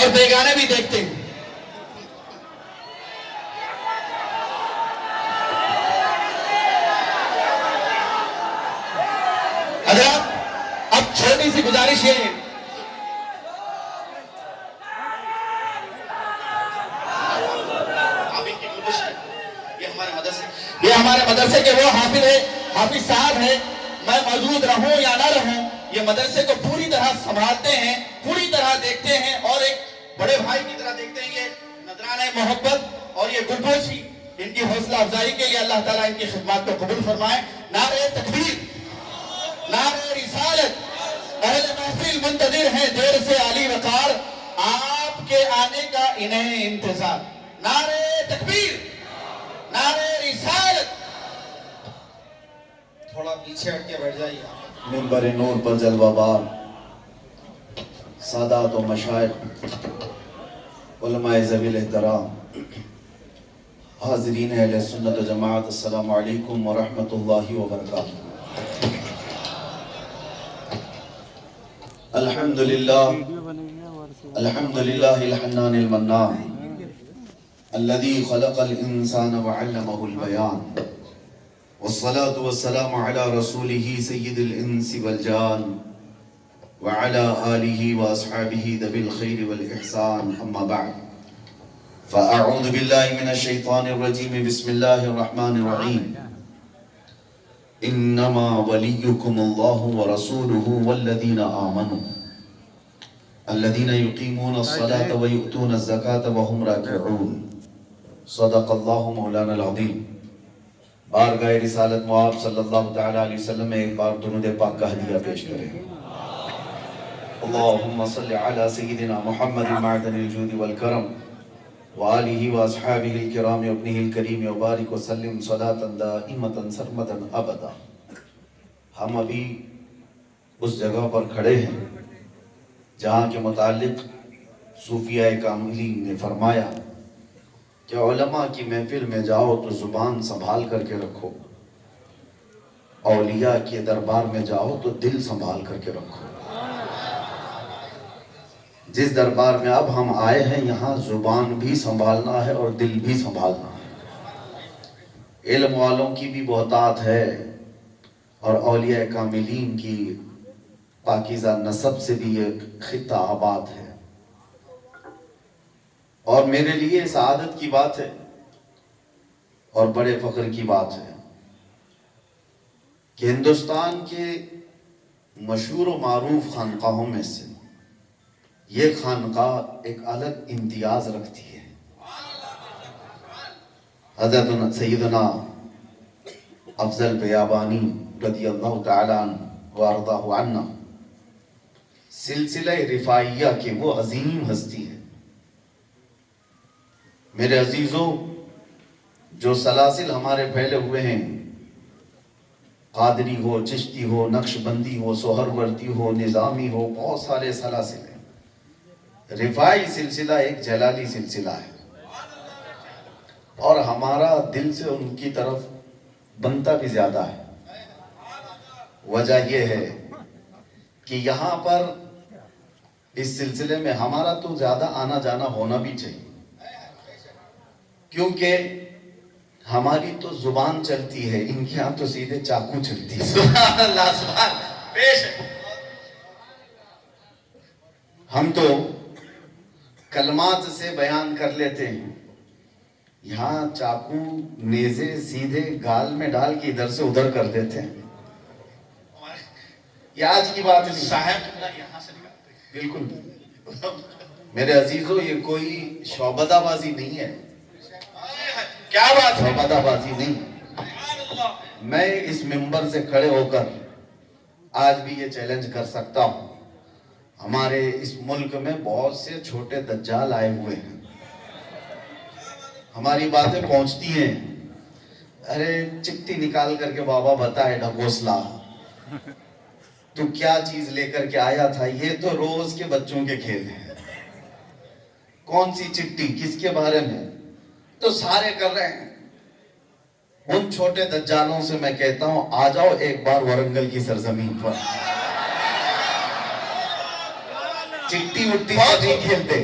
اور بیگانے بھی دیکھتے ہیں۔ حضرات اب چھوٹی سی گزارش ہے، یہ ہمارے مدرسے کے وہ حافظ ہے، حافظ صاحب ہے، میں موجود رہوں یا نہ رہوں یہ مدرسے کو پوری طرح سنبھالتے ہیں، پوری طرح دیکھتے ہیں اور ایک بڑے بھائی کی طرح دیکھتے ہیں۔ یہ نذرانہ محبت اور یہ گلپوشی ان کی حوصلہ افزائی کے لیے اللہ تعالیٰ ان کی خدمات کو قبول فرمائے۔ نعرہ تکبیر، نعرہ رسالت، اہل محفل منتظر ہیں دیر سے علی وقار، آپ کے آنے کا انہیں انتظار۔ نعرہ تکبیر، نعرہ رسالت۔ تھوڑا پیچھے ہٹ کے بیٹھ جائیے۔ منبر نور پر جلوہ بار سادات و مشائخ، علماء ذوی الاحترام، حاضرین اہل سنت و جماعت، السلام علیکم ورحمۃ اللہ وبرکاتہ۔ الحمدللہ الحمدللہ الحنان المنان الذي خلق الانسان وعلمه البیان، والصلاة والسلام على رسوله سید الانس والجان وعلى آلہ واصحابہ ذوی الخیر والاحسان، اما بعد فاعوذ باللہ من الشیطان الرجیم، بسم اللہ الرحمن الرحیم۔ انما ولیکم اللہ ورسولہ والذین آمنوا الذین یقیمون الصلاة ویؤتون الزکاة وهم راکعون، صدق اللہ مولانا العظیم۔ بارگاہ رسالت معاب صلی اللہ تعالیٰ علیہ وسلم میں ایک بار درود پاک کا ہدیہ پیش کریں۔ اللہم صلی علی سیدنا محمد معدن الجود والکرم وآلہ واصحابہ الکرام وابنہ الکریم وبارک وسلم صلاة دائمة سرمدا ابدا۔ ہم ابھی اس جگہ پر کھڑے ہیں جہاں کے متعلق صوفیہ کاملین نے فرمایا کہ علماء کی محفل میں جاؤ تو زبان سنبھال کر کے رکھو، اولیاء کے دربار میں جاؤ تو دل سنبھال کر کے رکھو۔ جس دربار میں اب ہم آئے ہیں یہاں زبان بھی سنبھالنا ہے اور دل بھی سنبھالنا ہے۔ علم والوں کی بھی بہتات ہے اور اولیاء کاملین کی پاکیزہ نسب سے بھی ایک خطہ آباد ہے، اور میرے لیے سعادت کی بات ہے اور بڑے فخر کی بات ہے کہ ہندوستان کے مشہور و معروف خانقاہوں میں سے یہ خانقاہ ایک الگ امتیاز رکھتی ہے۔ حضرت سیدنا افضل بیابانی رضی اللہ تعالیٰ عنہ وارضاہ عنا سلسلہ رفاعیہ کے وہ عظیم ہستی ہے۔ میرے عزیزوں، جو سلاسل ہمارے پھیلے ہوئے ہیں، قادری ہو، چشتی ہو، نقش بندی ہو، سہروردی ہو، نظامی ہو، بہت سارے سلاسل ہیں۔ رفاعی سلسلہ ایک جلالی سلسلہ ہے اور ہمارا دل سے ان کی طرف بنتا بھی زیادہ ہے۔ وجہ یہ ہے کہ یہاں پر اس سلسلے میں ہمارا تو زیادہ آنا جانا ہونا بھی چاہیے، کیونکہ ہماری تو زبان چلتی ہے، ان کے ہاں تو سیدھے چاقو چلتی ہے۔ سبحان اللہ، سبحان اللہ، پیش ہے۔ ہم تو کلمات سے بیان کر لیتے ہیں، یہاں چاقو نیزے سیدھے گال میں ڈال کے ادھر سے ادھر کر دیتے ہیں۔ یہ آج کی بات نہیں، صاحب یہاں سے نکالتے ہیں۔ بالکل میرے عزیزوں، یہ کوئی شعبدہ بازی نہیں ہے۔ کیا بات ہے؟ شعبدہ بازی نہیں۔ میں اس منبر سے کھڑے ہو کر آج بھی یہ چیلنج کر سکتا ہوں، ہمارے اس ملک میں بہت سے چھوٹے دجال آئے ہوئے ہیں، ہماری باتیں پہنچتی ہیں، ارے چٹی نکال کر کے بابا بتائے ڈھکوسلا تو کیا چیز لے کر کے آیا تھا، یہ تو روز کے بچوں کے کھیل ہیں، کون سی چٹی کس کے بارے میں، تو سارے کر رہے ہیں۔ ان چھوٹے دجالوں سے میں کہتا ہوں، آ جاؤ ایک بار ورنگل کی سرزمین پر، چٹی وٹی نہیں کھیلتے،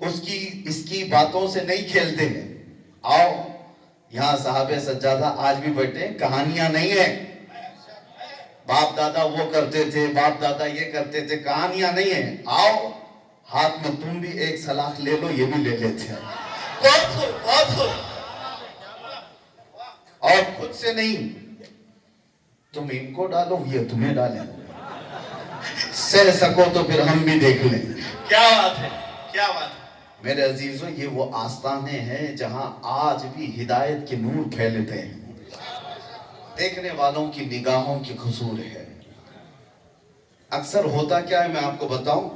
اس کی باتوں سے نہیں کھیلتے ہیں. آؤ یہاں صحابہ سجادہ آج بھی بیٹھے ہیں, کہانیاں نہیں ہیں. باپ دادا وہ کرتے تھے, باپ دادا یہ کرتے تھے, کہانیاں نہیں ہیں. آؤ ہاتھ میں تم بھی ایک سلاخ لے لو, یہ بھی لے لیتے ہیں. بہت خوب, بہت خوب. اور خود سے نہیں, تم ان کو ڈالو, یہ تمہیں ڈالیں. سہ سکو تو پھر ہم بھی دیکھ لیں. کیا بات ہے, کیا بات ہے. میرے عزیزوں, یہ وہ آستانے ہیں جہاں آج بھی ہدایت کے نور پھیلتے ہیں. دیکھنے والوں کی نگاہوں کی قصور ہے. اکثر ہوتا کیا ہے میں آپ کو بتاؤں,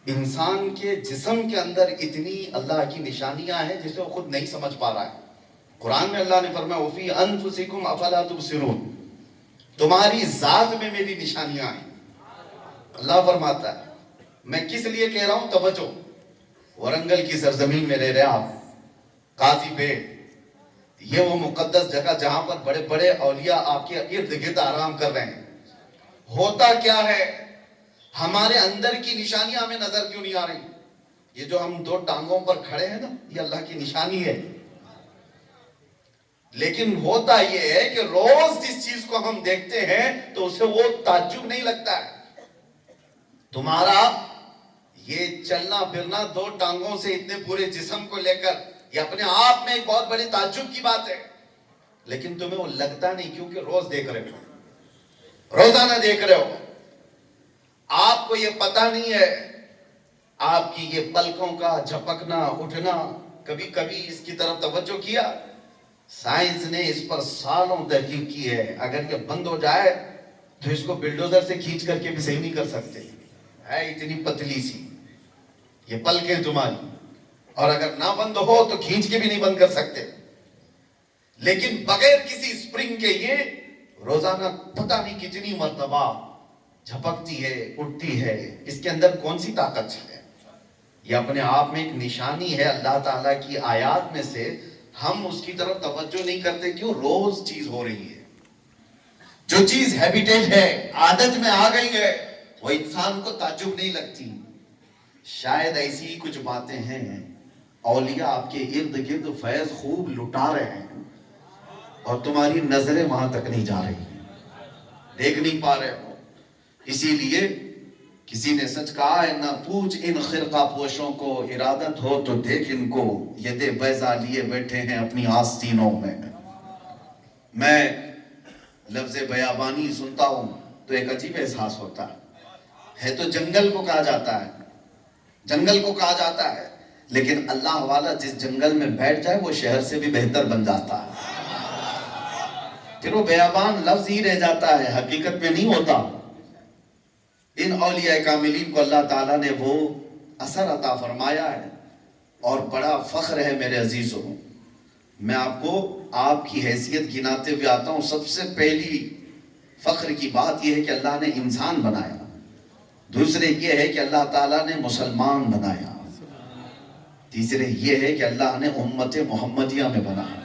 انسان کے جسم کے اندر اتنی اللہ کی نشانیاں ہیں جسے وہ خود نہیں سمجھ پا رہا ہے. قرآن میں اللہ نے فرمایا وَفِي أَنفُسِكُمْ أَفَلَا تُبْصِرُونَ, تمہاری ذات میں میری نشانیاں ہیں. اللہ فرماتا ہے, میں کس لیے کہہ رہا ہوں, توجہ. ورنگل کی سرزمین میں رہ رہے آپ, قاضی پیٹ, یہ وہ مقدس جگہ جہاں پر بڑے بڑے اولیاء آپ کے ارد گرد آرام کر رہے ہیں. ہوتا کیا ہے, ہمارے اندر کی نشانیاں ہمیں نظر کیوں نہیں آ رہی؟ یہ جو ہم دو ٹانگوں پر کھڑے ہیں نا, یہ اللہ کی نشانی ہے. لیکن ہوتا یہ ہے کہ روز جس چیز کو ہم دیکھتے ہیں تو اسے وہ تعجب نہیں لگتا ہے. تمہارا یہ چلنا پھرنا دو ٹانگوں سے اتنے پورے جسم کو لے کر, یہ اپنے آپ میں ایک بہت بڑی تعجب کی بات ہے. لیکن تمہیں وہ لگتا نہیں کیونکہ روز دیکھ رہے ہو, روزانہ دیکھ رہے ہو. آپ کو یہ پتا نہیں ہے, آپ کی یہ پلکوں کا جھپکنا اٹھنا, کبھی کبھی اس کی طرف توجہ کیا؟ سائنس نے اس پر سالوں تحقیق کی ہے. اگر یہ بند ہو جائے تو اس کو بلڈوزر سے کھینچ کر کے بھی صحیح نہیں کر سکتے. ہے اتنی پتلی سی یہ پلکیں تمہاری, اور اگر نہ بند ہو تو کھینچ کے بھی نہیں بند کر سکتے. لیکن بغیر کسی سپرنگ کے یہ روزانہ پتہ نہیں کتنی مرتبہ جھپکتی ہے, اٹھتی ہے. اس کے اندر کون سی طاقت ہے؟ یہ اپنے آپ میں ایک نشانی ہے اللہ تعالیٰ کی آیات میں سے. ہم اس کی طرف توجہ نہیں کرتے, کیوں؟ روز چیز ہو رہی ہے. جو چیز ہیبیٹیٹ ہے, عادت میں آ گئی ہے, وہ انسان کو تعجب نہیں لگتی. شاید ایسی ہی کچھ باتیں ہیں, اولیاء آپ کے ارد گرد فیض خوب لٹا رہے ہیں اور تمہاری نظریں وہاں تک نہیں جا رہی, دیکھ نہیں پا رہے ہو. اسی لیے کسی نے سچ کہا ہے, نہ پوچھ ان خرقہ پوشوں کو, ارادت ہو تو دیکھ ان کو, ید بیضا لیے بیٹھے ہیں اپنی آستینوں میں. میں لفظ بیابانی سنتا ہوں تو ایک عجیب احساس ہوتا ہے تو جنگل کو کہا جاتا ہے, جنگل کو کہا جاتا ہے, لیکن اللہ والا جس جنگل میں بیٹھ جائے وہ شہر سے بھی بہتر بن جاتا ہے. پھر وہ بیابان لفظ ہی رہ جاتا ہے, حقیقت میں نہیں ہوتا. ان اولیاء کاملین کو اللہ تعالیٰ نے وہ اثر عطا فرمایا ہے, اور بڑا فخر ہے میرے عزیزوں. میں آپ کو آپ کی حیثیت گناتے ہوئے آتا ہوں. سب سے پہلی فخر کی بات یہ ہے کہ اللہ نے انسان بنایا. دوسرے یہ ہے کہ اللہ تعالیٰ نے مسلمان بنایا. تیسرے یہ ہے کہ اللہ نے امت محمدیہ میں بنایا.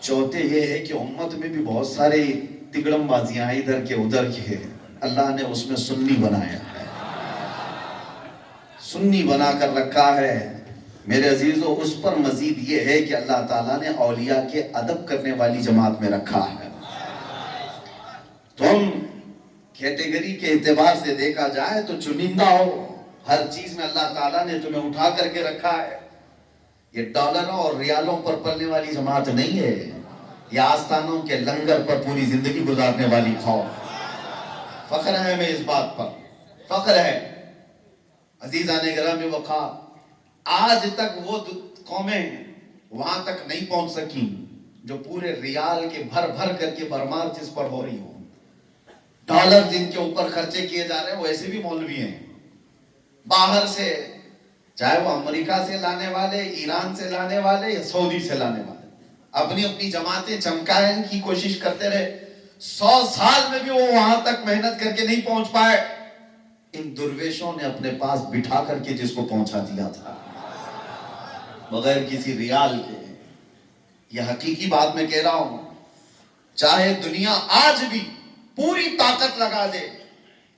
چوتھے یہ ہے کہ امت میں بھی بہت سارے تگڑم بازیاں ہیں ادھر کے ادھر کے, اللہ نے اس میں سنی بنایا ہے, سنی بنا کر رکھا ہے. میرے عزیزو, اس پر مزید یہ ہے کہ اللہ تعالیٰ نے اولیاء کے ادب کرنے والی جماعت میں رکھا ہے. تم کیٹیگری کے اعتبار سے دیکھا جائے تو چنندہ ہو, ہر چیز میں اللہ تعالیٰ نے تمہیں اٹھا کر کے رکھا ہے. یہ ڈالروں اور ریالوں پر پلنے والی جماعت نہیں ہے, یہ آستانوں کے لنگر پر پوری زندگی گزارنے والی قوم. فخر ہے ہمیں اس بات پر, فخر ہے. عزیزان گرامی وقار, آج تک وہ قومیں وہاں تک نہیں پہنچ سکیں جو پورے ریال کے بھر بھر کر کے برمار جس پر ہو رہی ہو. ڈالر جن کے اوپر خرچے کیے جا رہے ہیں وہ ایسے بھی مولوی ہیں باہر سے, چاہے وہ امریکہ سے لانے والے, ایران سے لانے والے یا سعودی سے لانے والے, اپنی اپنی جماعتیں چمکانے کی کوشش کرتے رہے. 100 سال میں بھی وہ وہاں تک محنت کر کے نہیں پہنچ پائے. ان درویشوں نے اپنے پاس بٹھا کر کے جس کو پہنچا دیا تھا بغیر کسی ریال کے. یہ حقیقی بات میں کہہ رہا ہوں, چاہے دنیا آج بھی پوری طاقت لگا دے,